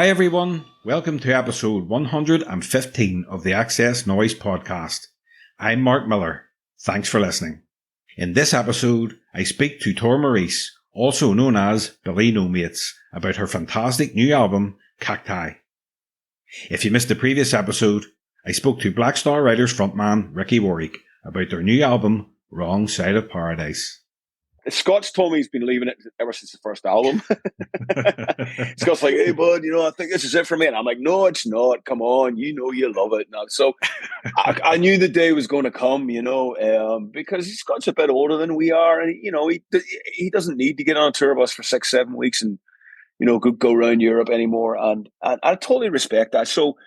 Hi everyone, welcome to episode 115 of the XS Noize Podcast. I'm Mark Millar. Thanks for listening. In this episode, I speak to Tor Maurice, also known as Billy Nomates, about her fantastic new album, CACTI. If you missed the previous episode, I spoke to Black Star Riders frontman Ricky Warwick about their new album, Wrong Side of Paradise. Scott's told me he's been leaving it ever since the first album. Scott's like, hey, bud, I think this is it for me. And I'm like, no, it's not. Come on. You love it now. So I knew the day was going to come, because Scott's a bit older than we are. And, he doesn't need to get on a tour bus for 6-7 weeks and, go around Europe anymore. And I totally respect that. So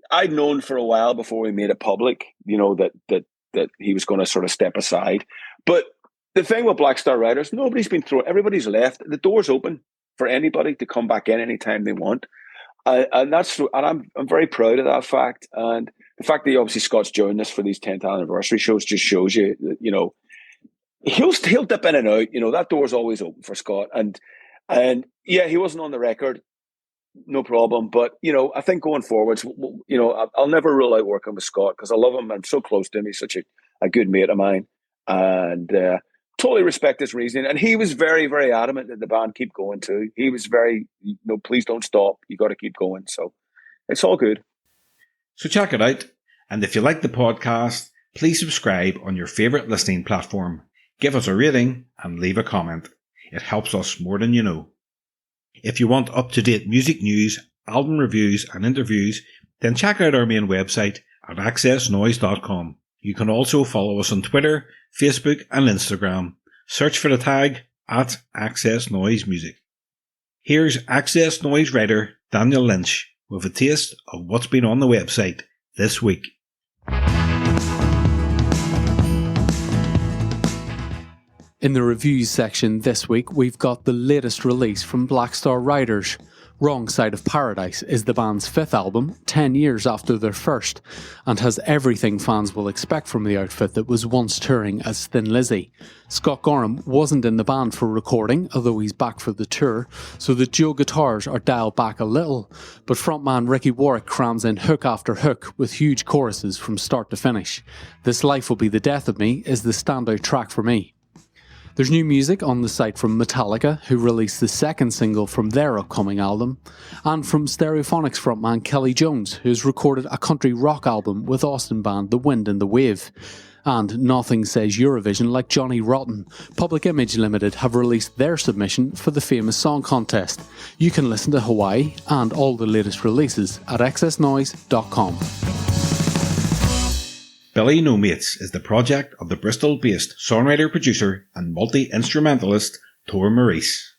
I'd known for a while before we made it public, that he was going to sort of step aside. But the thing with Black Star Riders, nobody's been through it. Everybody's left. The door's open for anybody to come back in anytime they want. And I'm very proud of that fact. And the fact that obviously Scott's joined us for these 10th anniversary shows just shows you that, he'll dip in and out. That door's always open for Scott. And yeah, he wasn't on the record. No problem. But, I think going forwards, I'll never rule out working with Scott because I love him. I'm so close to him. He's such a good mate of mine. And totally respect his reasoning. And he was very, very adamant that the band keep going too. He was very, please don't stop. You got to keep going. So it's all good. So check it out. And if you like the podcast, please subscribe on your favourite listening platform. Give us a rating and leave a comment. It helps us more than you know. If you want up-to-date music news, album reviews and interviews, then check out our main website at accessnoize.com. You can also follow us on Twitter, Facebook and Instagram. Search for the tag at XS Noize Music. Here's XS Noize writer Daniel Lynch with a taste of what's been on the website this week. In the reviews section this week, we've got the latest release from Black Star Riders. Wrong Side of Paradise is the band's 5th album, 10 years after their first, and has everything fans will expect from the outfit that was once touring as Thin Lizzy. Scott Gorham wasn't in the band for recording, although he's back for the tour, so the dual guitars are dialed back a little, but frontman Ricky Warwick crams in hook after hook with huge choruses from start to finish. This Life Will Be the Death of Me is the standout track for me. There's new music on the site from Metallica, who released the second single from their upcoming album, and from Stereophonics frontman Kelly Jones, who's recorded a country rock album with Austin band The Wind and the Wave. And nothing says Eurovision like Johnny Rotten. Public Image Limited have released their submission for the famous song contest. You can listen to Hawaii and all the latest releases at accessnoize.com. Billy Nomates is the project of the Bristol-based songwriter, producer and multi-instrumentalist Tor Maurice.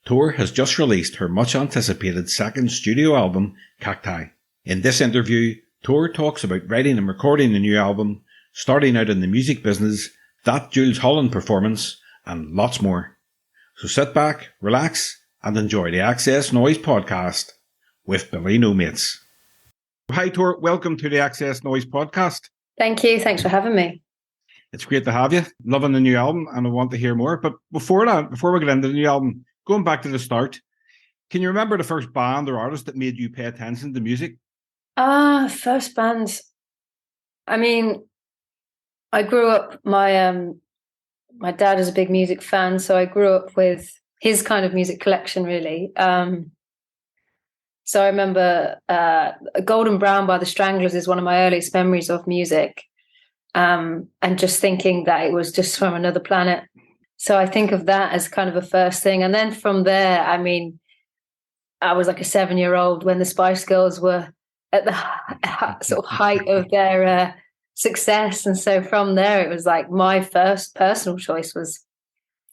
Tor has just released her much-anticipated second studio album, CACTI. In this interview, Tor talks about writing and recording the new album, starting out in the music business, that Jools Holland performance, and lots more. So sit back, relax, and enjoy the XS Noize Podcast with Billy Nomates. Hi Tor, welcome to the XS Noize Podcast. Thank you. Thanks for having me. It's great to have you. Loving the new album and I want to hear more. But before we get into the new album, going back to the start, can you remember the first band or artist that made you pay attention to music? First bands. I mean, I grew up, my dad is a big music fan, so I grew up with his kind of music collection, really. So I remember Golden Brown by the Stranglers is one of my earliest memories of music, and just thinking that it was just from another planet. So I think of that as kind of a first thing. And then from there, I mean, I was like a 7-year-old when the Spice Girls were at the sort of height of their success. And so from there, it was like my first personal choice was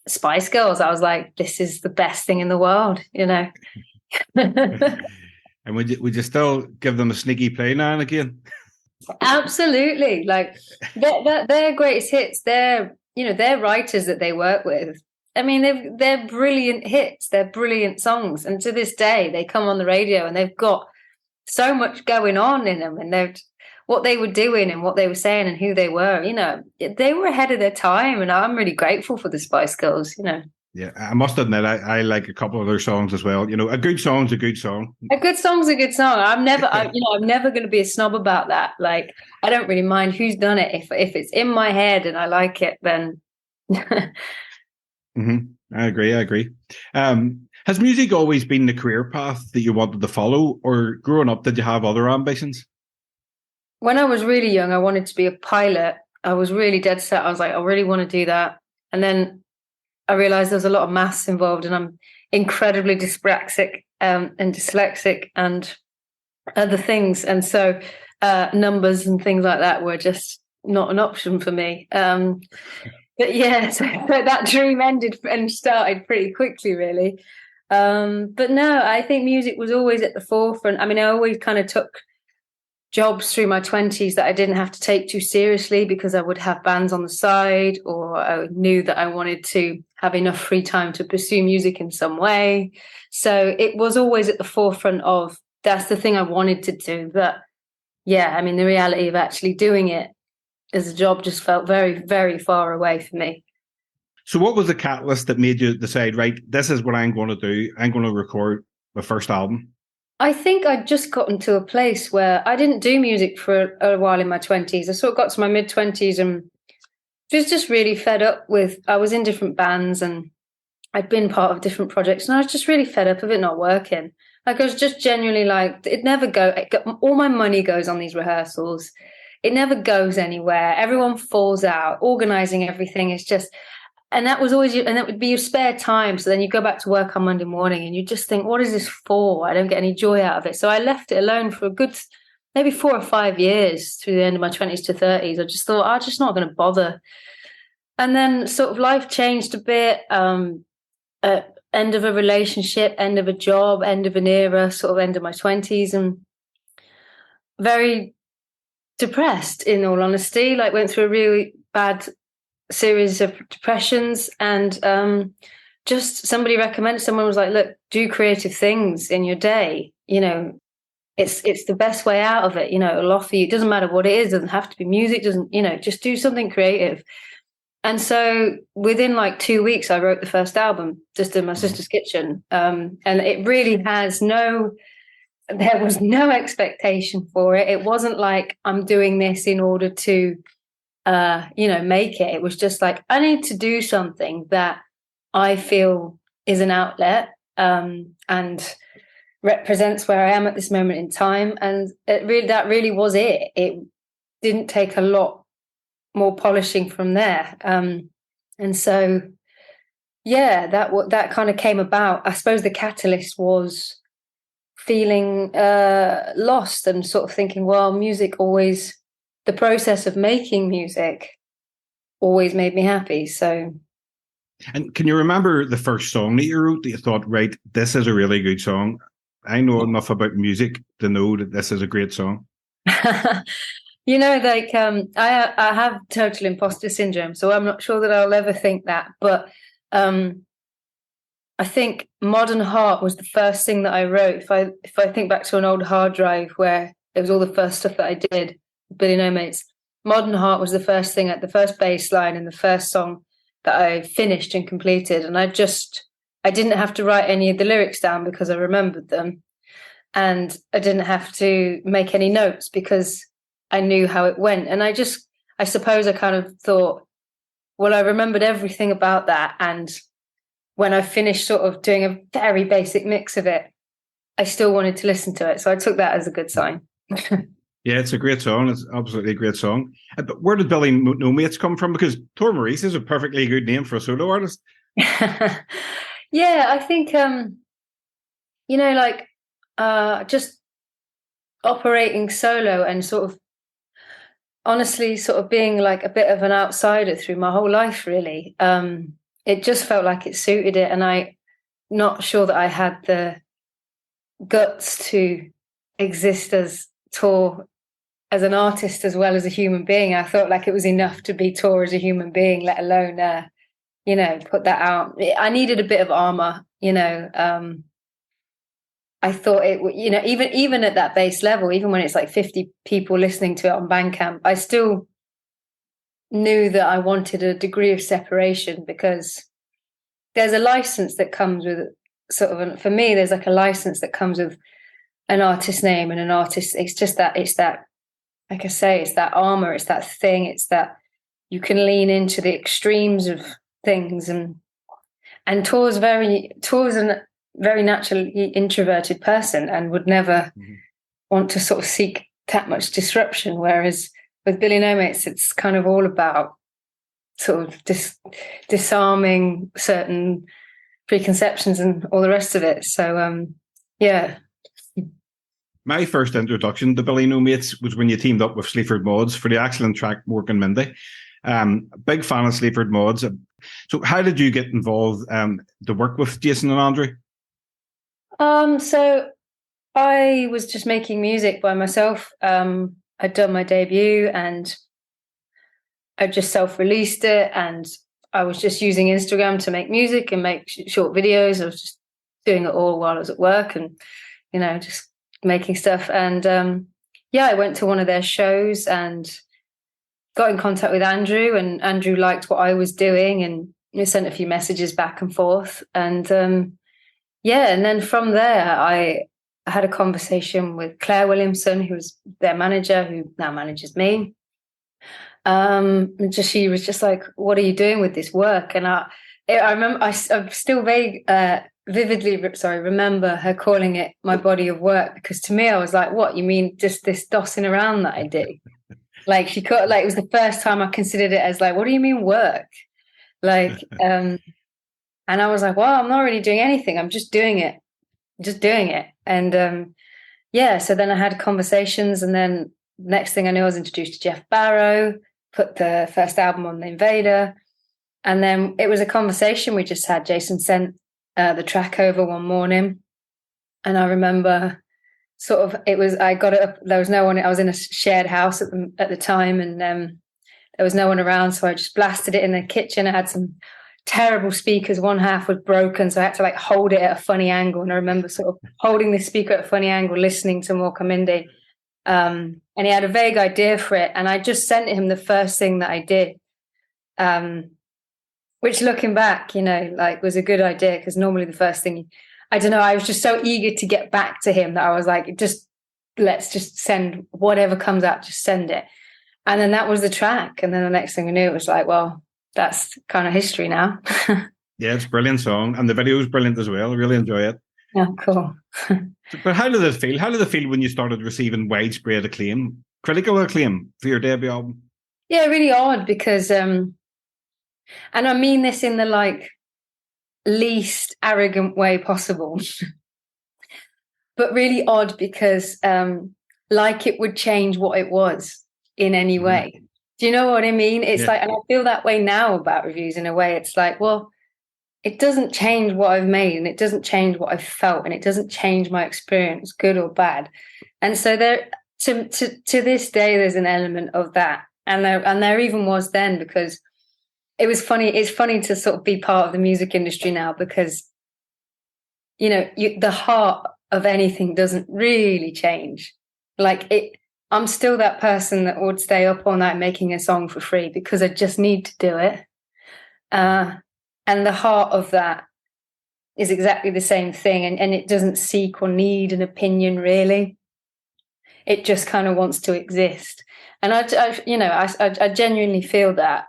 Spice Girls. I was like, this is the best thing in the world, And would you still give them a sneaky play now and again? Absolutely. Like their greatest hits, they're writers that they work with. I mean, they're brilliant hits. They're brilliant songs. And to this day, they come on the radio and they've got so much going on in them. And what they were doing and what they were saying and who they were, they were ahead of their time. And I'm really grateful for the Spice Girls, Yeah, I must admit, I like a couple of their songs as well. You know, a good song's a good song. A good song's a good song. I'm never going to be a snob about that. Like, I don't really mind who's done it. If it's in my head and I like it, then. Mm-hmm. I agree. Has music always been the career path that you wanted to follow, or growing up, did you have other ambitions? When I was really young, I wanted to be a pilot. I was really dead set. I was like, I really want to do that. And then I realized there's a lot of maths involved, and I'm incredibly dyspraxic and dyslexic and other things. And so numbers and things like that were just not an option for me. But yeah, so that dream ended and started pretty quickly, really. But no, I think music was always at the forefront. I mean, I always kind of took jobs through my 20s that I didn't have to take too seriously because I would have bands on the side, or I knew that I wanted to have enough free time to pursue music in some way. So it was always at the forefront of, that's the thing I wanted to do. But yeah, I mean, the reality of actually doing it as a job just felt very, very far away for me. So what was the catalyst that made you decide, right, this is what I'm going to do. I'm going to record my first album? I think I'd just gotten to a place where I didn't do music for a while in my 20s. I sort of got to my mid-20s and was just really fed up with, I was in different bands and I'd been part of different projects, and I was just really fed up of it not working. Like, I was just genuinely like, all my money goes on these rehearsals. It never goes anywhere. Everyone falls out. Organizing everything is just... And that was always, and that would be your spare time. So then you go back to work on Monday morning and you just think, what is this for? I don't get any joy out of it. So I left it alone for a good, maybe 4 or 5 years through the end of my 20s to 30s. I just thought, I'm just not going to bother. And then sort of life changed a bit. End of a relationship, end of a job, end of an era, sort of end of my 20s, and very depressed, in all honesty. Like, went through a really bad series of depressions, and just somebody recommended, someone was like, look, do creative things in your day, you know, it's the best way out of it, you know, it'll offer you, it doesn't matter what it is, it doesn't have to be music, doesn't, you know, just do something creative. And so within like 2 weeks I wrote the first album just in my sister's kitchen, and it really there was no expectation for it. It wasn't like I'm doing this in order to make it. It was just like, I need to do something that I feel is an outlet and represents where I am at this moment in time. And that really was it. It didn't take a lot more polishing from there. And so, yeah, that kind of came about. I suppose the catalyst was feeling lost and sort of thinking, well, the process of making music always made me happy. So, and can you remember the first song that you wrote that you thought, right, this is a really good song? I know enough about music to know that this is a great song. You know, like I have total imposter syndrome, so I'm not sure that I'll ever think that. But I think Modern Heart was the first thing that I wrote. If I think back to an old hard drive where it was all the first stuff that I did, Billy Nomates, Modern Heart was the first thing, the first bass line and the first song that I finished and completed. And I didn't have to write any of the lyrics down because I remembered them. And I didn't have to make any notes because I knew how it went. And I suppose I kind of thought, well, I remembered everything about that. And when I finished sort of doing a very basic mix of it, I still wanted to listen to it. So I took that as a good sign. Yeah, it's a great song. It's absolutely a great song. But where did Billy Nomates come from? Because Tor Maurice is a perfectly good name for a solo artist. Yeah, I think, just operating solo and sort of honestly sort of being like a bit of an outsider through my whole life, really. It just felt like it suited it. And I'm not sure that I had the guts to exist as Tor as an artist as well as a human being. I felt like it was enough to be Tor as a human being, let alone, put that out. I needed a bit of armor, I thought it, even at that base level, even when it's like 50 people listening to it on Bandcamp, I still knew that I wanted a degree of separation because there's a license that comes with sort of, for me, there's like a license that comes with an artist name and an artist. It's just that, like I say, it's that armor, it's that thing, it's that you can lean into the extremes of things. And Tor's a very naturally introverted person and would never want to sort of seek that much disruption. Whereas with Billy Nomates, it's kind of all about sort of disarming certain preconceptions and all the rest of it. So, yeah. My first introduction to Billy Nomates was when you teamed up with Sleaford Mods for the excellent track Working Mindy. Big fan of Sleaford Mods. So how did you get involved to work with Jason and Andrew? So I was just making music by myself. I'd done my debut and I just self-released it, and I was just using Instagram to make music and make short videos. I was just doing it all while I was at work and, just making stuff. And I went to one of their shows and got in contact with Andrew, and Andrew liked what I was doing and sent a few messages back and forth. And and then from there, I had a conversation with Claire Williamson, who was their manager, who now manages me. She was just like, "What are you doing with this work?" And I remember, I still vividly remember her calling it my body of work, because to me, I was like, "What, you mean just this dossing around that I do?" Like it was the first time I considered it as like, "What do you mean work?" Like, and I was like, "Well, I'm not really doing anything. I'm just doing it, And so then I had conversations, and then next thing I knew, I was introduced to Jeff Barrow, put the first album on the Invada. And then it was a conversation we just had. Jason sent the track over one morning. And I remember I got it up. There was no one. I was in a shared house at the time, and there was no one around. So I just blasted it in the kitchen. I had some terrible speakers. One half was broken, so I had to like hold it at a funny angle. And I remember sort of holding the speaker at a funny angle, listening to More Mindy. And he had a vague idea for it, and I just sent him the first thing that I did, which looking back, was a good idea, because normally the first thing, I don't know, I was just so eager to get back to him that I was like, let's just send whatever comes out, just send it. And then that was the track. And then the next thing I knew, it was like, well, that's kind of history now. Yeah, it's a brilliant song, and the video is brilliant as well. I really enjoy it. Oh, cool. But how did it feel? How did it feel when you started receiving widespread acclaim, critical acclaim for your debut album? Yeah, really odd, because, and I mean this in the least arrogant way possible, but really odd because it would change what it was in any way. Do you know what I mean? It's and I feel that way now about reviews in a way. It's like, well, it doesn't change what I've made, and it doesn't change what I've felt, and it doesn't change my experience, good or bad. And so there, to this day, there's an element of that, and there even was then, because it was funny. It's funny to sort of be part of the music industry now, because the heart of anything doesn't really change. I'm still that person that would stay up all night making a song for free because I just need to do it. And the heart of that is exactly the same thing. And it doesn't seek or need an opinion, really. It just kind of wants to exist. And I genuinely feel that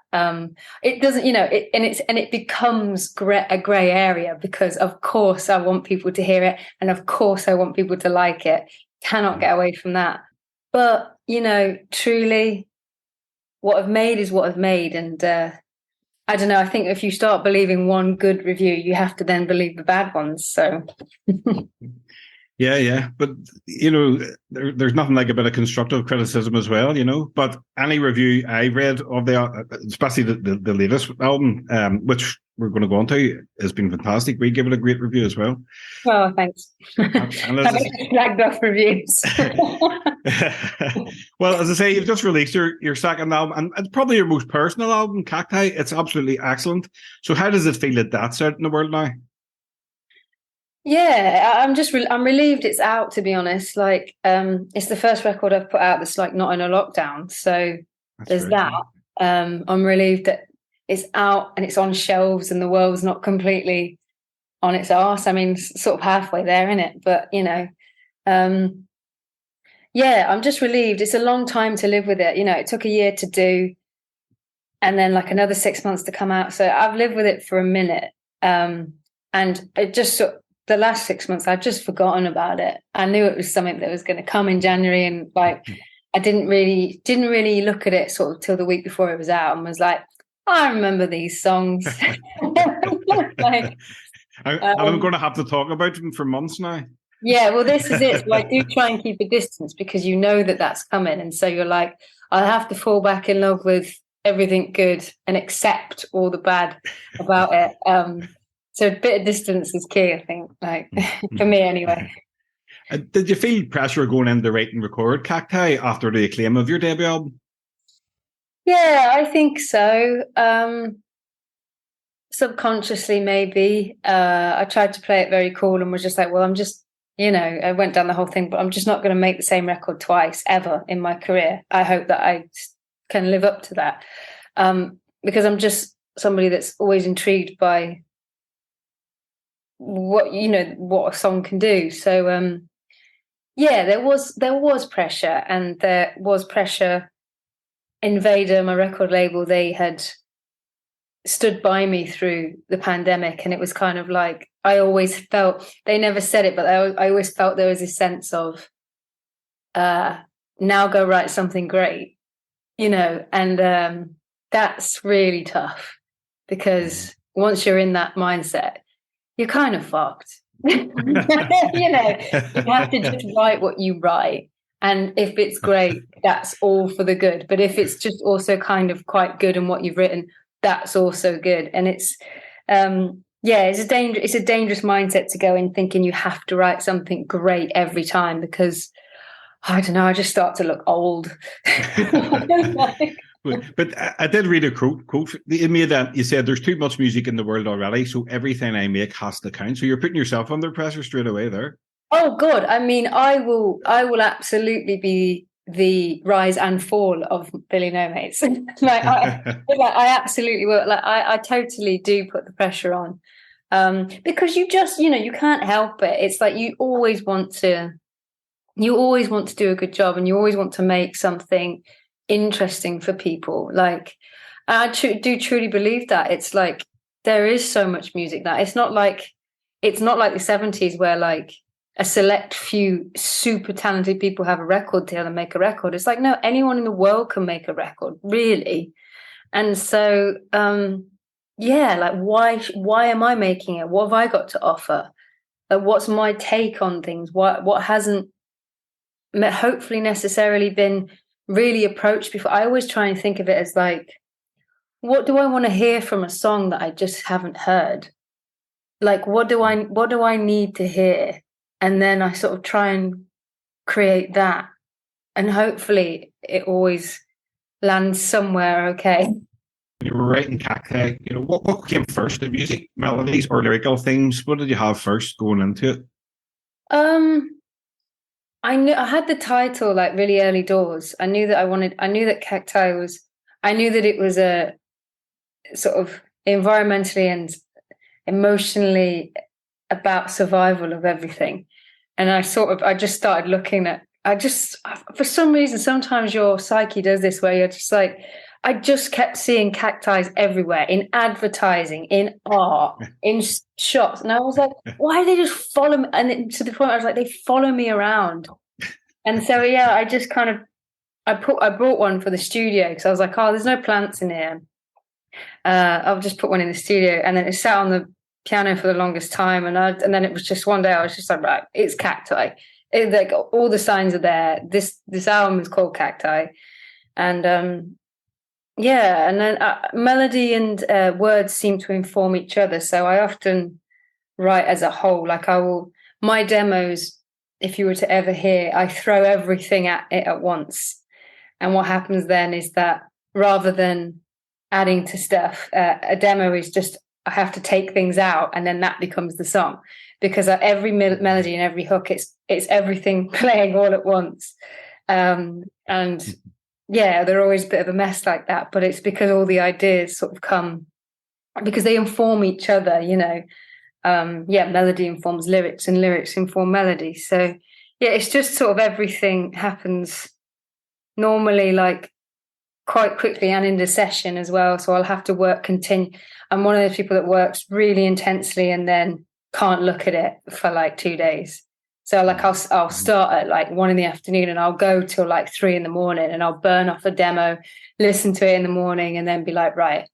it doesn't, it becomes a grey area, because of course I want people to hear it, and of course I want people to like it. Cannot get away from that. But truly, what I've made is what I've made, and I don't know. I think if you start believing one good review, you have to then believe the bad ones. So. Yeah. But, there's nothing like a bit of constructive criticism as well, But any review I read of especially the latest album, which we're going to go on to, has been fantastic. We give it a great review as well. Oh, thanks. I flagged off reviews. Well, as I say, you've just released your second album, and it's probably your most personal album, Cacti. It's absolutely excellent. So how does it feel that that's out in the world now? Yeah, I'm relieved it's out, to be honest. It's the first record I've put out that's not in a lockdown. So there's that. I'm relieved that it's out and it's on shelves and the world's not completely on its arse. I mean, sort of halfway there, isn't it? But, I'm just relieved. It's a long time to live with it. It took a year to do and then like another 6 months to come out. So I've lived with it for a minute. And it just the last 6 months, I've just forgotten about it. I knew it was something that was going to come in January, and like I didn't really look at it sort of till the week before it was out, and was like, I remember these songs. Like, I'm going to have to talk about them for months now. Yeah, well, this is it. So I do try and keep a distance because you know that that's coming, and so you're like, I'll have to fall back in love with everything good and accept all the bad about it. So a bit of distance is key, I think, like for me anyway. Did you feel pressure going in to write and record Cacti after the acclaim of your debut album? Yeah, I think so. Subconsciously, maybe. I tried to play it very cool and was just like, well, I'm just, I went down the whole thing, but I'm just not going to make the same record twice ever in my career. I hope that I can live up to that. Because I'm just somebody that's always intrigued by what a song can do. So there was pressure, and there was pressure. Invada, my record label, they had stood by me through the pandemic, and it was kind of like I always felt, they never said it, but I always felt there was a sense of now go write something great, and that's really tough, because once you're in that mindset, you're kind of fucked. You have to just write what you write. And if it's great, that's all for the good. But if it's just also kind of quite good in what you've written, that's also good. And it's, it's a dangerous mindset to go in thinking you have to write something great every time, because, I don't know, I just start to look old. But I did read a quote in me that you said there's too much music in the world already, so everything I make has to count. So you're putting yourself under pressure straight away there. Oh God! I mean, I will absolutely be the rise and fall of Billy Nomates. I absolutely will. Like I totally do put the pressure on, because you just you can't help it. It's like you always want to do a good job, and you always want to make something interesting for people. Like I do truly believe that. It's like there is so much music that it's not like the 70s where like a select few super talented people have a record deal and make a record. It's like, no, anyone in the world can make a record, really. And so like why am I making it? What have I got to offer? What's my take on things? What hasn't hopefully necessarily been really approached before? I always try and think of it as like, what do I want to hear from a song that I just haven't heard? Like, what do I need to hear? And then I sort of try and create that, and hopefully it always lands somewhere okay. When you were writing Cacti, what came first, the music, melodies, or lyrical themes? What did you have first going into it? I knew I had the title like really early doors. I knew that Cacti was, I knew that it was a sort of environmentally and emotionally about survival of everything. And I just started looking at, for some reason, sometimes your psyche does this where you're just like, I just kept seeing cacti everywhere, in advertising, in art, in shops. And I was like, why do they just follow me? And to the point I was like, they follow me around. And so, I just kind of, I brought one for the studio because I was like, oh, there's no plants in here. I'll just put one in the studio. And then it sat on the piano for the longest time, and then it was just one day I was just like, right, it's cacti. Like all the signs are there. This album is called Cacti, and and then melody and words seem to inform each other. So I often write as a whole. Like my demos, if you were to ever hear, I throw everything at it at once, and what happens then is that rather than adding to stuff, a demo is just, I have to take things out, and then that becomes the song, because every melody and every hook, it's everything playing all at once. And yeah, they're always a bit of a mess like that, but it's because all the ideas sort of come because they inform each other, you know. Melody informs lyrics and lyrics inform melody. So yeah, it's just sort of everything happens normally like quite quickly and in the session as well. So I'll have to continue. I'm one of those people that works really intensely and then can't look at it for like 2 days. So like I'll start at like 1 PM and I'll go till like 3 AM and I'll burn off a demo, listen to it in the morning and then be like, right,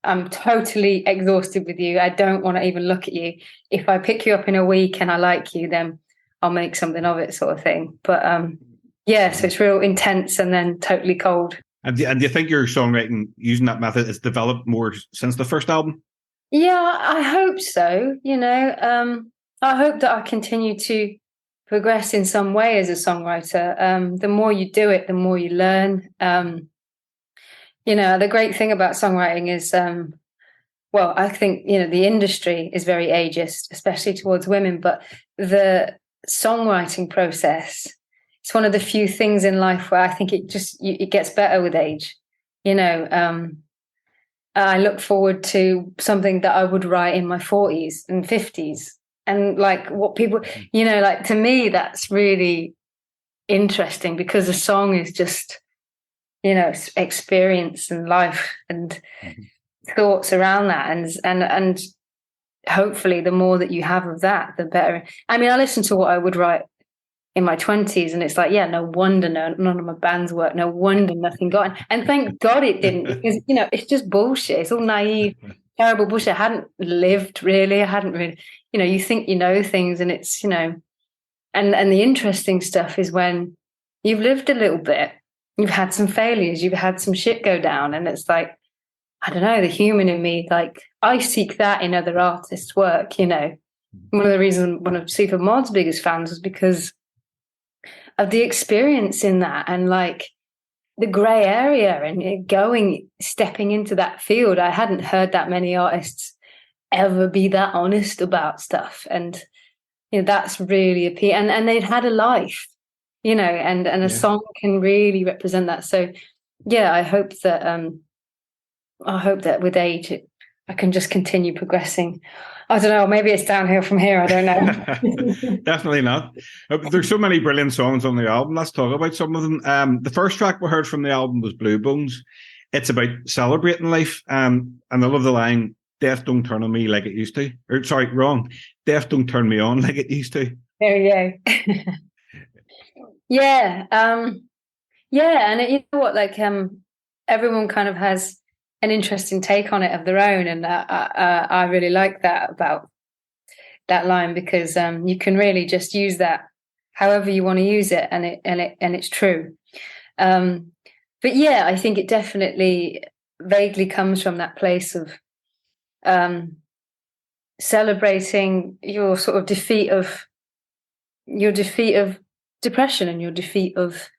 I'm totally exhausted with you. I don't want to even look at you. If I pick you up in a week and I like you, then I'll make something of it, sort of thing. But so it's real intense and then totally cold. And do you think your songwriting using that method has developed more since the first album? Yeah, I hope so. You know, I hope that I continue to progress in some way as a songwriter. The more you do it, the more you learn. You know, the great thing about songwriting is, I think, you know, the industry is very ageist, especially towards women, but the songwriting process, it's one of the few things in life where I think it gets better with age. You know, I look forward to something that I would write in my 40s and 50s. And like what people, you know, like to me, that's really interesting because a song is just, you know, experience and life and thoughts around that. And hopefully the more that you have of that, the better. I mean, I listen to what I would write in my 20s and it's like, yeah, no wonder none of my bands work. No wonder nothing got. And thank God it didn't because, you know, it's just bullshit. It's all naive, terrible bullshit. I hadn't lived really. I hadn't really, you know, you think you know things and it's, you know, and the interesting stuff is when you've lived a little bit, you've had some failures, you've had some shit go down. And it's like, I don't know, the human in me, like I seek that in other artists' work, you know. One of the reasons one of Super Mod's biggest fans was because of the experience in that and like the grey area and stepping into that field. I hadn't heard that many artists ever be that honest about stuff. And, you know, that's really appealing. And they'd had a life, you know, and a song can really represent that. So yeah, I hope that with age I can just continue progressing. I don't know, maybe it's downhill from here, I don't know. Definitely not. There's so many brilliant songs on the album. Let's talk about some of them. The first track we heard from the album was Blue Bones. It's about celebrating life, and I love the line, death don't turn on me like it used to. Or sorry, wrong. Death don't turn me on like it used to. There we go. Yeah. And you know what, like everyone kind of has an interesting take on it of their own, and I really like that about that line because you can really just use that however you want to use it, and it's true. But yeah, I think it definitely vaguely comes from that place of celebrating your sort of defeat of depression and your defeat of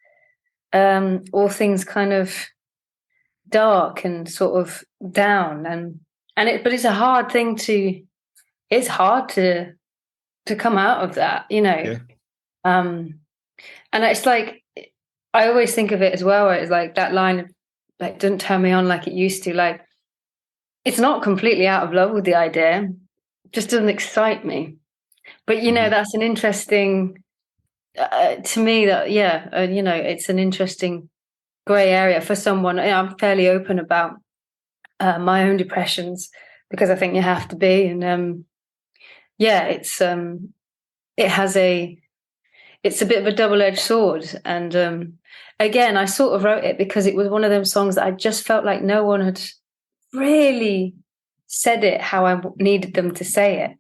all things kind of dark and sort of down but it's a hard thing it's hard to come out of that, you know. Yeah. And it's like I always think of it as well, where it's like that line of like, don't turn me on like it used to. Like, it's not completely out of love with the idea, it just doesn't excite me. But you know, that's an interesting to me that you know, it's an interesting grey area for someone. I'm fairly open about my own depressions because I think you have to be, and it's a bit of a double-edged sword. And again, I sort of wrote it because it was one of them songs that I just felt like no one had really said it how I needed them to say it.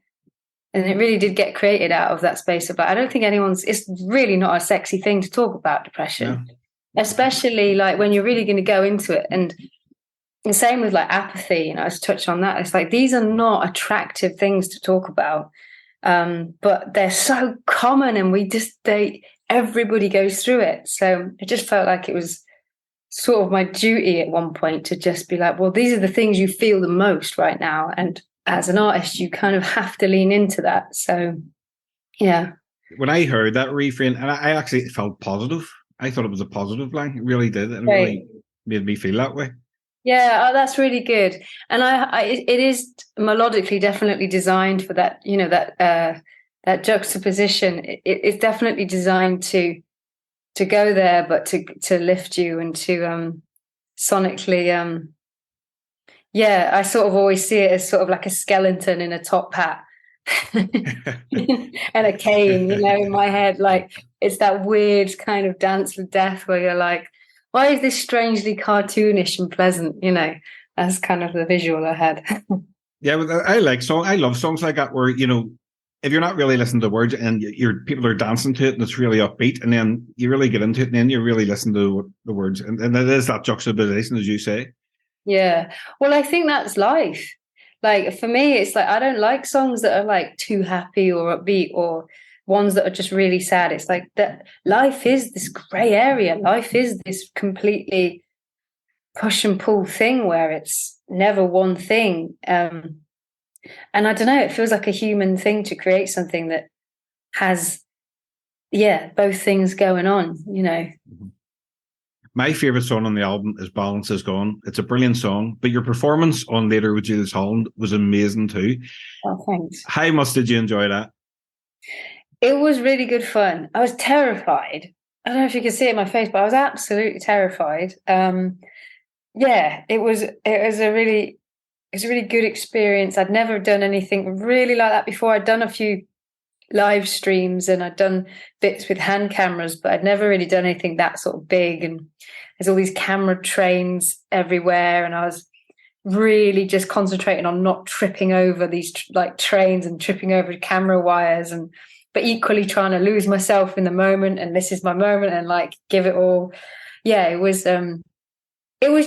And it really did get created out of that space about, I don't think it's really not a sexy thing to talk about depression. Yeah. Especially like when you're really going to go into it. And the same with like apathy, you know, I just touched on that. It's like, these are not attractive things to talk about. But they're so common and everybody goes through it. So it just felt like it was sort of my duty at one point to just be like, well, these are the things you feel the most right now. And as an artist, you kind of have to lean into that. So, yeah. When I heard that refrain, and I actually felt positive, I thought it was a positive line. It really did. It Right. really made me feel that way. Yeah, that's really good. And it is melodically definitely designed for that, that juxtaposition. It's definitely designed to go there, but to lift you and to sonically. Yeah, I sort of always see it as sort of like a skeleton in a top hat and a cane, in my head. Like it's that weird kind of Dance with Death where you're like, why is this strangely cartoonish and pleasant? That's kind of the visual I had. Yeah, but I love songs like that where, if you're not really listening to words and people are dancing to it and it's really upbeat, and then you really get into it and then you really listen to the words. And it is that juxtaposition, as you say. Yeah. Well, I think that's life. Like for me, it's like I don't like songs that are like too happy or upbeat or ones that are just really sad. It's like that life is this grey area. Life is this completely push and pull thing where it's never one thing. And I don't know, it feels like a human thing to create something that has, both things going on, Mm-hmm. My favourite song on the album is Balance Is Gone. It's a brilliant song, but your performance on Later with Jools Holland was amazing too. Oh, thanks. How much did you enjoy that? It was really good fun. I was terrified. I don't know if you can see it in my face, but I was absolutely terrified. It was a really good experience. I'd never done anything really like that before. I'd done a few live streams and I'd done bits with hand cameras, but I'd never really done anything that sort of big. And there's all these camera trains everywhere, and I was really just concentrating on not tripping over these trains and tripping over camera wires, but equally trying to lose myself in the moment, and this is my moment, and like give it all. Yeah, it was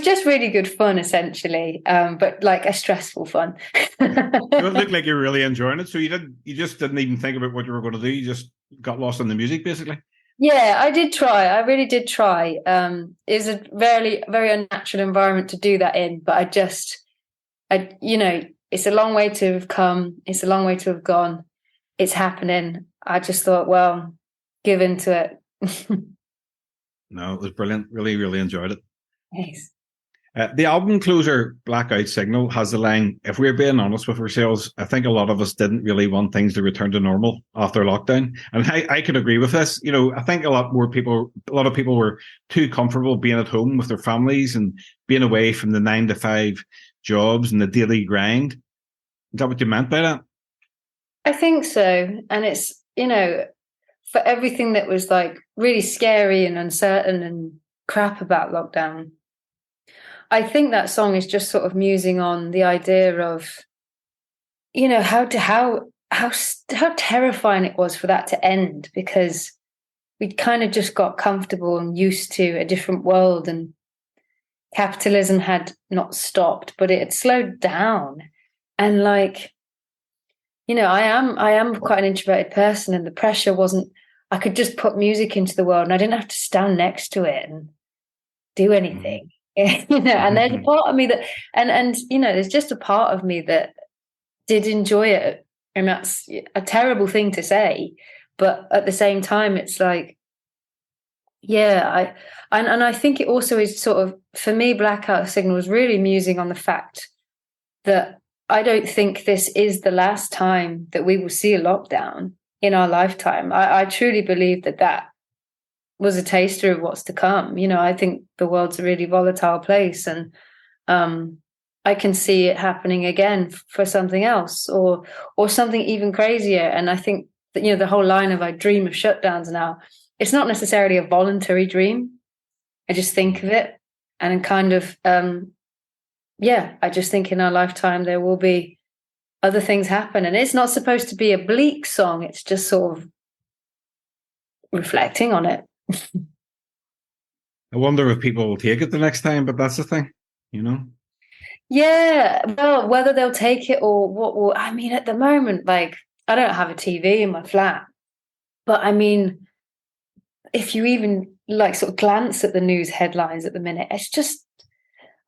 just really good fun, essentially, but like a stressful fun. It looked like you're really enjoying it. So you just didn't even think about what you were going to do. You just got lost in the music, basically. Yeah, I did try. I really did try. It's a very, very unnatural environment to do that in, but it's a long way to have come. It's a long way to have gone. It's happening. I just thought, well, give into it. No, it was brilliant. Really, really enjoyed it. Thanks. The album closer, Blackout Signal, has the line, if we're being honest with ourselves, I think a lot of us didn't really want things to return to normal after lockdown. And I could agree with this. I think a lot of people were too comfortable being at home with their families and being away from the 9-to-5 jobs and the daily grind. Is that what you meant by that? I think so. And it's, for everything that was like really scary and uncertain and crap about lockdown, I think that song is just sort of musing on the idea of, how terrifying it was for that to end, because we'd kind of just got comfortable and used to a different world, and capitalism had not stopped, but it had slowed down. And like, I am quite an introverted person, and the pressure wasn't, I could just put music into the world and I didn't have to stand next to it and do anything. And there's a part of me that, and there's just a part of me that did enjoy it, and that's a terrible thing to say, but at the same time, it's like, I think it also is sort of, for me, Blackout Signal was really musing on the fact that I don't think this is the last time that we will see a lockdown in our lifetime. I truly believe that was a taster of what's to come. I think the world's a really volatile place, and I can see it happening again for something else or something even crazier. And I think that, the whole line of I dream of shutdowns now, it's not necessarily a voluntary dream. I just think of it and kind of, I just think in our lifetime there will be other things happen. And it's not supposed to be a bleak song. It's just sort of reflecting on it. I wonder if people will take it the next time, but that's the thing, Yeah, well, whether they'll take it or what will, at the moment, like, I don't have a TV in my flat, but if you even like sort of glance at the news headlines at the minute, it's just,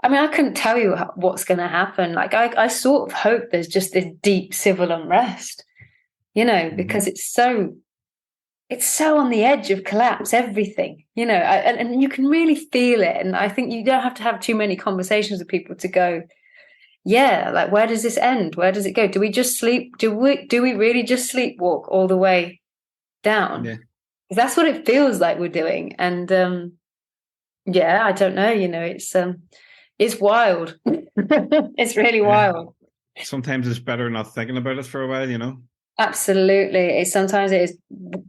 I couldn't tell you what's going to happen. Like, I sort of hope there's just this deep civil unrest, because it's so it's so on the edge of collapse, everything, and you can really feel it. And I think you don't have to have too many conversations with people to go, yeah, like, where does this end? Where does it go? Do we just sleep? Do we really just sleepwalk all the way down? Yeah. That's what it feels like we're doing. And I don't know, it's wild. It's really wild. Sometimes it's better not thinking about it for a while, Absolutely. Sometimes it is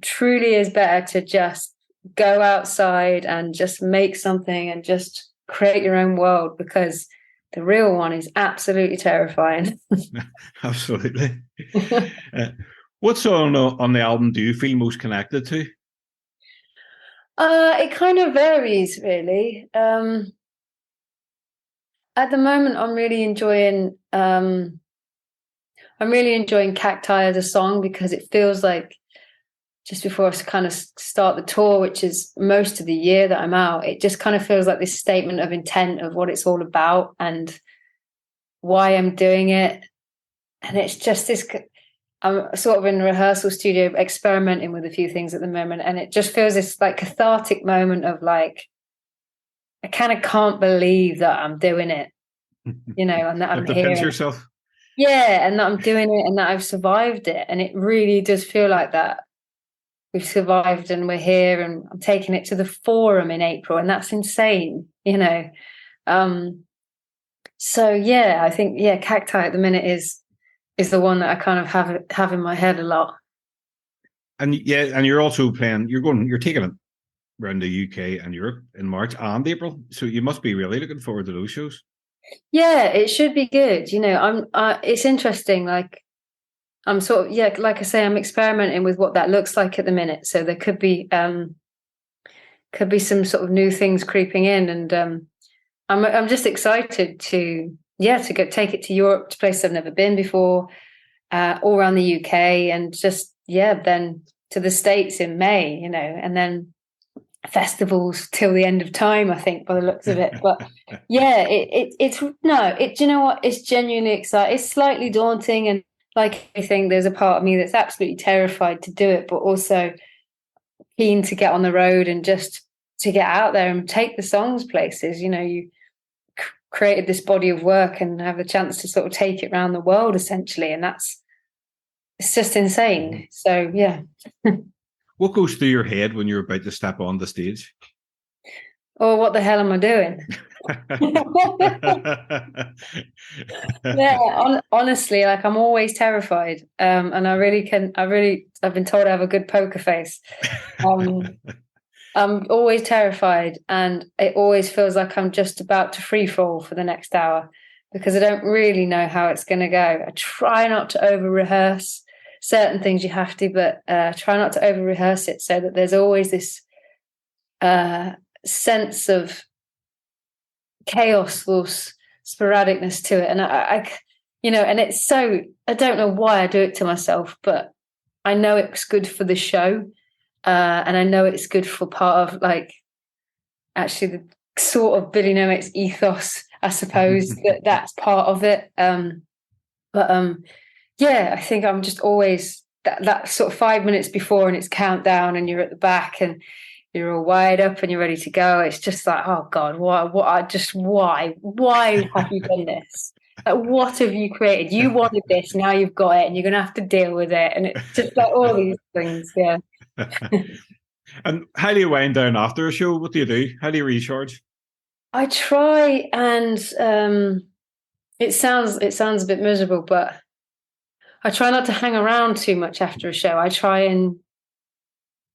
truly is better to just go outside and just make something and just create your own world, because the real one is absolutely terrifying. Absolutely. What song on the album do you feel most connected to? It kind of varies, really. At the moment, I'm really enjoying CACTI as a song, because it feels like just before I kind of start the tour, which is most of the year that I'm out, it just kind of feels like this statement of intent of what it's all about and why I'm doing it. And it's just this, I'm sort of in a rehearsal studio experimenting with a few things at the moment. And it just feels this like cathartic moment of like, I kind of can't believe that I'm doing it, and that I'm here. Pinch yourself. Yeah, and that I'm doing it and that I've survived it. And it really does feel like that. We've survived and we're here, and I'm taking it to the Forum in April, and that's insane, So yeah, I think CACTI at the minute is the one that I kind of have in my head a lot. And you're also you're taking it around the UK and Europe in March and April, so you must be really looking forward to those shows. Yeah, it should be good. It's interesting. Like, I'm sort of, like I say, I'm experimenting with what that looks like at the minute. So there could be some sort of new things creeping in, and I'm just excited to go take it to Europe, to places I've never been before, all around the UK, and just then to the States in May, and then festivals till the end of time, I think, by the looks of it. But do you know what? It's genuinely exciting. It's slightly daunting, and like I think there's a part of me that's absolutely terrified to do it, but also keen to get on the road and just to get out there and take the songs places. You created this body of work and have a chance to sort of take it around the world, essentially, and it's just insane. So yeah. What goes through your head when you're about to step on the stage? Oh, what the hell am I doing? Honestly, like, I'm always terrified, and I've been told I have a good poker face. I'm always terrified, and it always feels like I'm just about to free fall for the next hour, because I don't really know how it's going to go. I try not to over rehearse certain things. You have to, but try not to over rehearse it, so that there's always this sense of chaos or sporadicness to it. And I and it's so, I don't know why I do it to myself, but I know it's good for the show, and I know it's good for part of, like, actually the sort of Billy Nomates ethos, I suppose. that's part of it. I think I'm just always that sort of 5 minutes before, and it's countdown, and you're at the back and you're all wired up and you're ready to go. It's just like, oh God, why have you done this? Like, what have you created? You wanted this, now you've got it, and you're going to have to deal with it. And it's just like all these things, yeah. And how do you wind down after a show? What do you do? How do you recharge? I try, and it sounds a bit miserable, but I try not to hang around too much after a show. I try and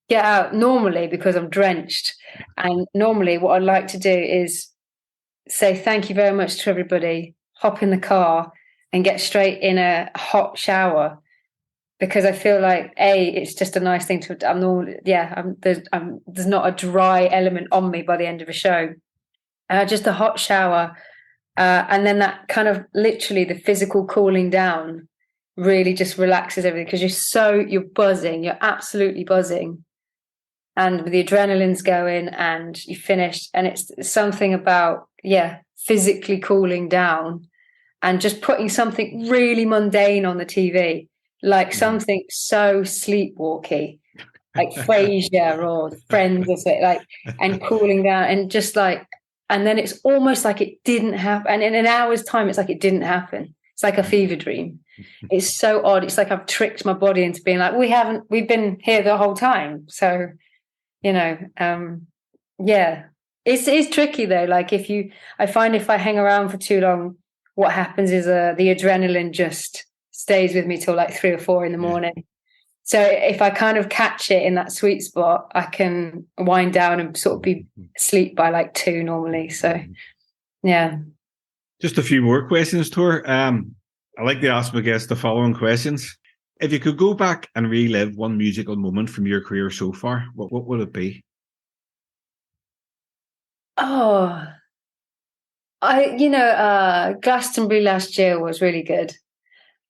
get out normally, because I'm drenched. And normally what I'd like to do is say thank you very much to everybody, hop in the car and get straight in a hot shower, because I feel like, it's just a nice thing to, I'm normally, there's not a dry element on me by the end of a show. Just a hot shower. And then that kind of literally the physical cooling down really just relaxes everything, because you're buzzing, you're absolutely buzzing, and the adrenaline's going and you finished, and it's something about physically cooling down and just putting something really mundane on the TV, like something so sleepwalky, like Frasier or Friends or something, like, and cooling down and just like, and then it's almost like it didn't happen. And in an hour's time, it's like it didn't happen. It's like a fever dream. It's so odd. It's like I've tricked my body into being like, we've been here the whole time. So, yeah, it's tricky though. Like I find if I hang around for too long, what happens is the adrenaline just stays with me till like 3 or 4 in the morning. So if I kind of catch it in that sweet spot, I can wind down and sort of be asleep by like 2 normally. So, yeah. Just a few more questions, Tor. I like to ask my guests the following questions. If you could go back and relive one musical moment from your career so far, what would it be? Oh, Glastonbury last year was really good.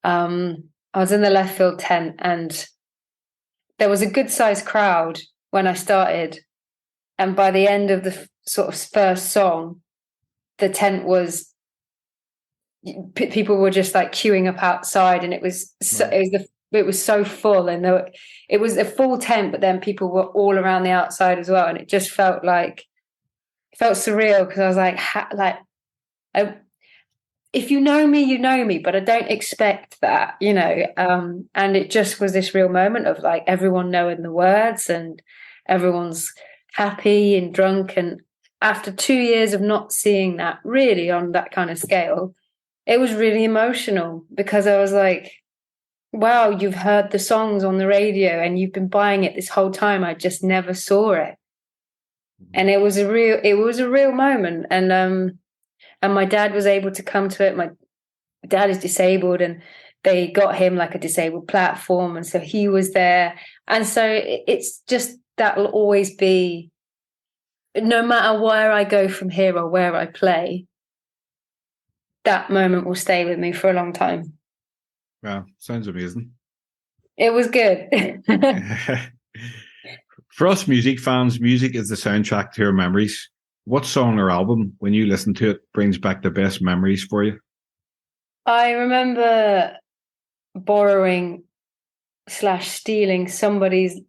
I was in the left field tent and there was a good sized crowd when I started. And by the end of the sort of first song, the tent was, people were just like queuing up outside, and it was so full, and it was a full tent, but then people were all around the outside as well, and it just felt surreal because I was like, if you know me, you know me, but I don't expect that, and it just was this real moment of like everyone knowing the words and everyone's happy and drunk, and after 2 years of not seeing that really on that kind of scale, it was really emotional because I was like, wow, you've heard the songs on the radio and you've been buying it this whole time. I just never saw it. And it was a real moment. And my dad was able to come to it. My dad is disabled and they got him like a disabled platform. And so he was there. And so it's just, that will always be, no matter where I go from here or where I play, that moment will stay with me for a long time. Wow, sounds amazing. It was good. For us music fans, music is the soundtrack to our memories. What song or album, when you listen to it, brings back the best memories for you? I remember borrowing / stealing somebody's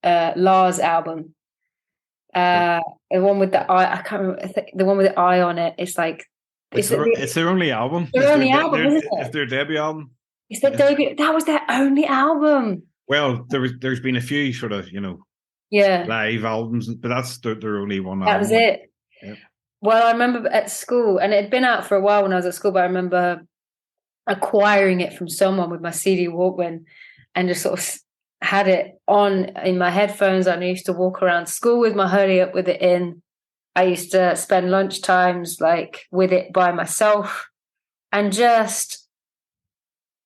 Lars album. The one with the eye, I can't remember, the one with the eye on it. It's like, it's their only album. Their only album, isn't it? It's their debut album. It's their debut. That was their only album. Well, there's been a few sort of, live albums, but that's their only one album. That was it. Yeah. Well, I remember at school, and it had been out for a while when I was at school, but I remember acquiring it from someone with my CD Walkman and just sort of had it on in my headphones. And I used to walk around school with my hoodie up with it in. I used to spend lunch times like with it by myself and just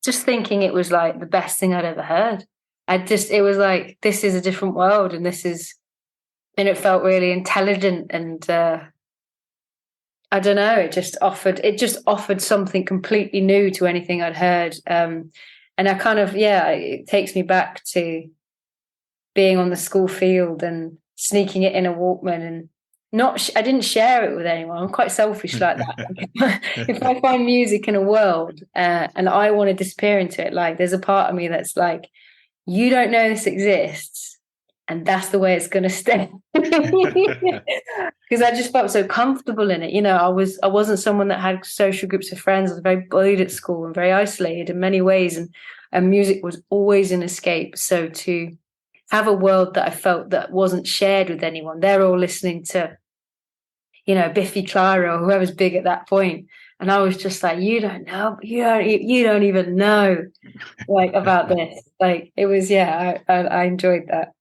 thinking it was like the best thing I'd ever heard. It was like, this is a different world, and it felt really intelligent, and I don't know, it just offered something completely new to anything I'd heard. And I kind of, it takes me back to being on the school field and sneaking it in a Walkman, and I didn't share it with anyone. I'm quite selfish like that. If I find music in a world and I want to disappear into it, like there's a part of me that's like, you don't know this exists, and that's the way it's going to stay. Because I just felt so comfortable in it. I wasn't someone that had social groups of friends. I was very bullied at school and very isolated in many ways, and music was always an escape. So to have a world that I felt that wasn't shared with anyone, they're all listening to, Biffy Clyro or whoever's big at that point. And I was just like, you don't know, you don't even know like about this. Like it was, I enjoyed that.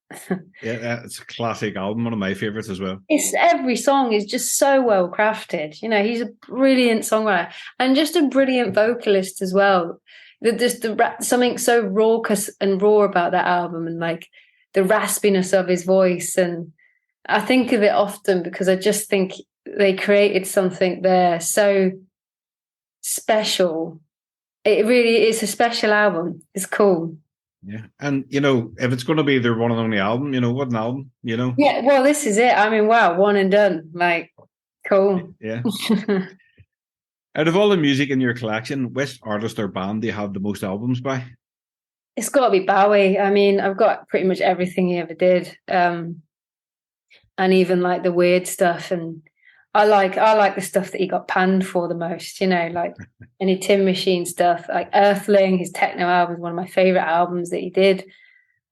Yeah, it's a classic album, one of my favorites as well. Every song is just so well crafted. He's a brilliant songwriter and just a brilliant vocalist as well. Something so raucous and raw about that album, and like the raspiness of his voice. And I think of it often because I just think they created something there so special. It really is a special album. It's cool. Yeah. And, if it's going to be their one and only album, what an album, Yeah, well, this is it. I mean, wow, one and done. Like, cool. Yeah. Out of all the music in your collection, which artist or band do you have the most albums by? It's got to be Bowie. I mean, I've got pretty much everything he ever did, and even like the weird stuff. And I like the stuff that he got panned for the most. You know, like any Tin Machine stuff, like Earthling. His techno album is one of my favorite albums that he did.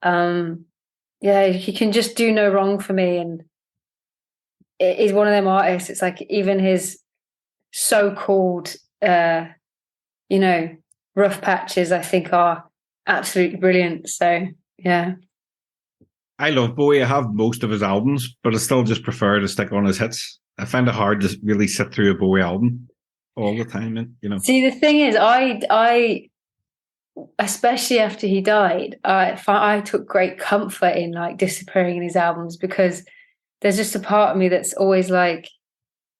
Yeah, he can just do no wrong for me, and he's one of them artists. It's like even his so-called, rough patches, I think are absolutely brilliant. So yeah, I love Bowie. I have most of his albums, but I still just prefer to stick on his hits. I find it hard to really sit through a Bowie album all the time. And, See, the thing is, I especially after he died, I took great comfort in like disappearing in his albums, because there's just a part of me that's always like,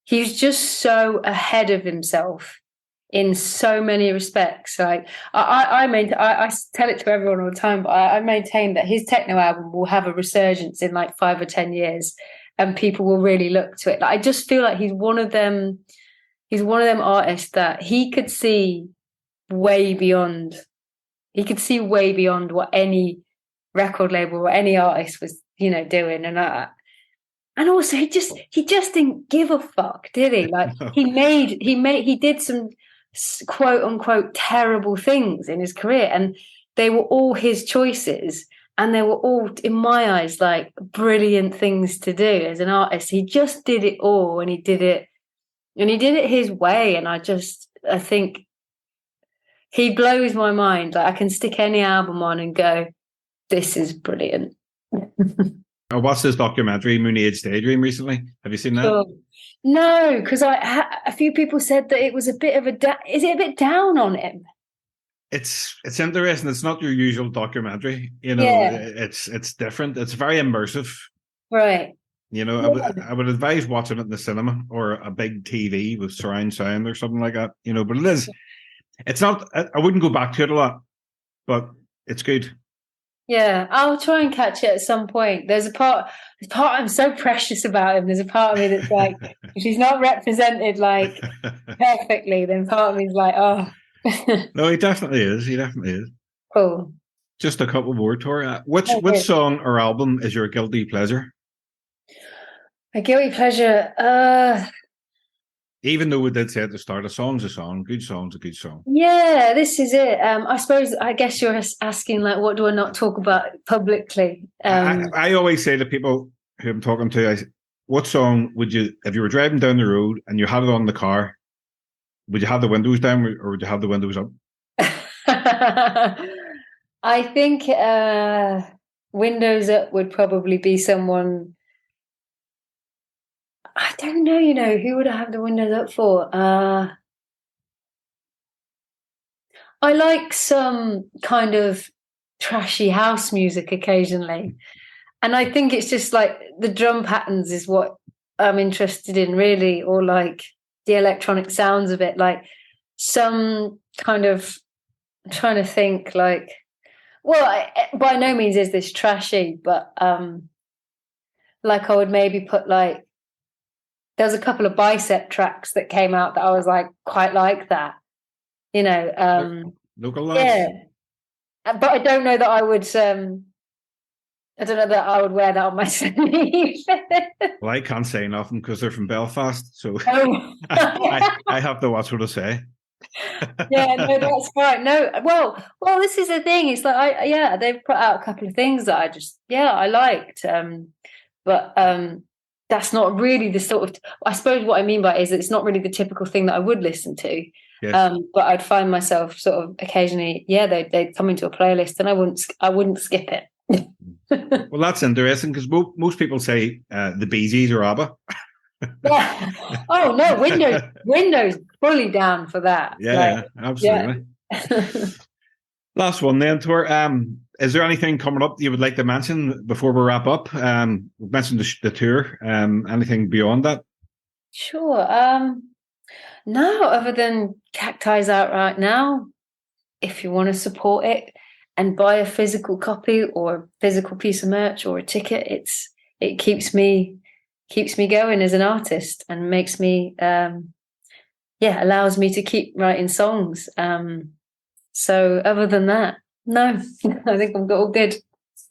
he's just so ahead of himself in so many respects. Like I tell it to everyone all the time, but I maintain that his techno album will have a resurgence in like 5 or 10 years, and people will really look to it. Like, I just feel like he's one of them artists that he could see way beyond. He could see way beyond what any record label or any artist was, doing. And also he just didn't give a fuck, did he? Like he did some quote unquote terrible things in his career, and they were all his choices, and they were all, in my eyes, like brilliant things to do as an artist. He just did it all, and he did it his way. And I think he blows my mind. Like, I can stick any album on and go, this is brilliant. I watched this documentary, Moon Age Daydream, recently. Have you seen that? Sure. No, because a few people said that it was a bit of is it a bit down on him? It's interesting. It's not your usual documentary. It's different. It's very immersive. Right. I would advise watching it in the cinema or a big TV with surround sound or something like that. But it is. It's not. I wouldn't go back to it a lot, but it's good. Yeah, I'll try and catch it at some point. There's a part I'm so precious about him. There's a part of me that's like, if he's not represented like perfectly, then part of me is like, oh. No, he definitely is. He definitely is. Cool. Just a couple more, Tor. Which song or album is your guilty pleasure? A guilty pleasure. Even though we did say at the start, a song's a song, good song's a good song. Yeah, this is it. I guess you're asking, like, what do I not talk about publicly? I always say to people who I'm talking to, what song would you, if you were driving down the road and you had it on in the car, would you have the windows down or would you have the windows up? I think windows up would probably be someone. I don't know, who would I have the windows up for? I like some kind of trashy house music occasionally. And I think it's just like the drum patterns is what I'm interested in, really, or like the electronic sounds of it. Like some kind of, I'm trying to think, like, well, by no means is this trashy, but like I would maybe put like, there was a couple of Bicep tracks that came out that I was like, quite like that, Local lads. Yeah, but I don't know that I would. I don't know that I would wear that on my sleeve. Well, I can't say nothing because they're from Belfast, so Oh. I have to watch what I say. Yeah, no, that's fine. No, well, this is the thing. It's like, they've put out a couple of things that I liked, but that's not really the sort of. I suppose what I mean by it is that it's not really the typical thing that I would listen to. Yes. But I'd find myself sort of occasionally, they'd come into a playlist, and I wouldn't skip it. Well, that's interesting because most people say the Bee Gees or ABBA. Yeah. Oh no, Windows fully down for that. Yeah, absolutely. Yeah. Last one then, Tor. Is there anything coming up you would like to mention before we wrap up? We've mentioned the tour. Anything beyond that? Sure. No, other than CACTI's out right now. If you want to support it and buy a physical copy or a physical piece of merch or a ticket, it keeps me going as an artist and makes me allows me to keep writing songs. So other than that, No, I think I'm all good.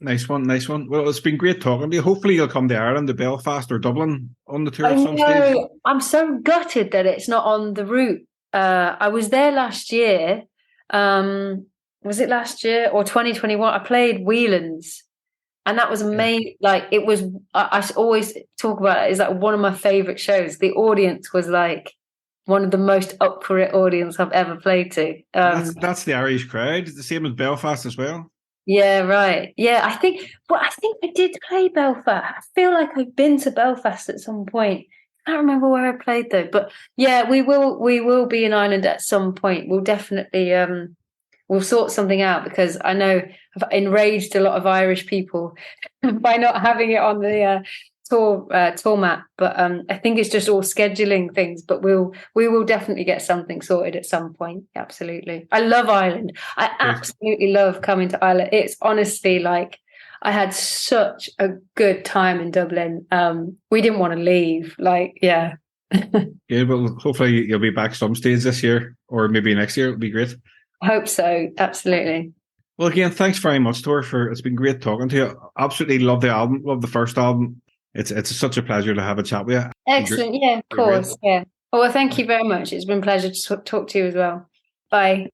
Nice one. Well, it's been great talking to you. Hopefully you'll come to Ireland, to Belfast or Dublin on the tour at some stage. I'm so gutted that it's not on the route. I was there last year. Was it last year or 2021? I played Whelan's, and that was amazing. Like, it was, I always talk about it, is like one of my favorite shows. The audience was like one of the most up for it audience I've ever played to. That's the Irish crowd. It's the same as Belfast as well. Yeah, right. Yeah, I think I did play Belfast. I feel like I've been to Belfast at some point. I can't remember where I played though. But yeah, we will be in Ireland at some point. We'll definitely we'll sort something out, because I know I've enraged a lot of Irish people by not having it on the tour map. But I think it's just all scheduling things. But we will definitely get something sorted at some point. Absolutely. I love Ireland. I absolutely love coming to Ireland. It's honestly like, I had such a good time in Dublin. We didn't want to leave. Like, yeah. Yeah, well, hopefully you'll be back some stage this year, or maybe next year. It'll be great. I hope so. Absolutely. Well, again, thanks very much, Tor. It's been great talking to you. Absolutely love the album. Love the first album. It's such a pleasure to have a chat with you. Excellent. Yeah, of course. Yeah. Well, thank you very much. It's been a pleasure to talk to you as well. Bye.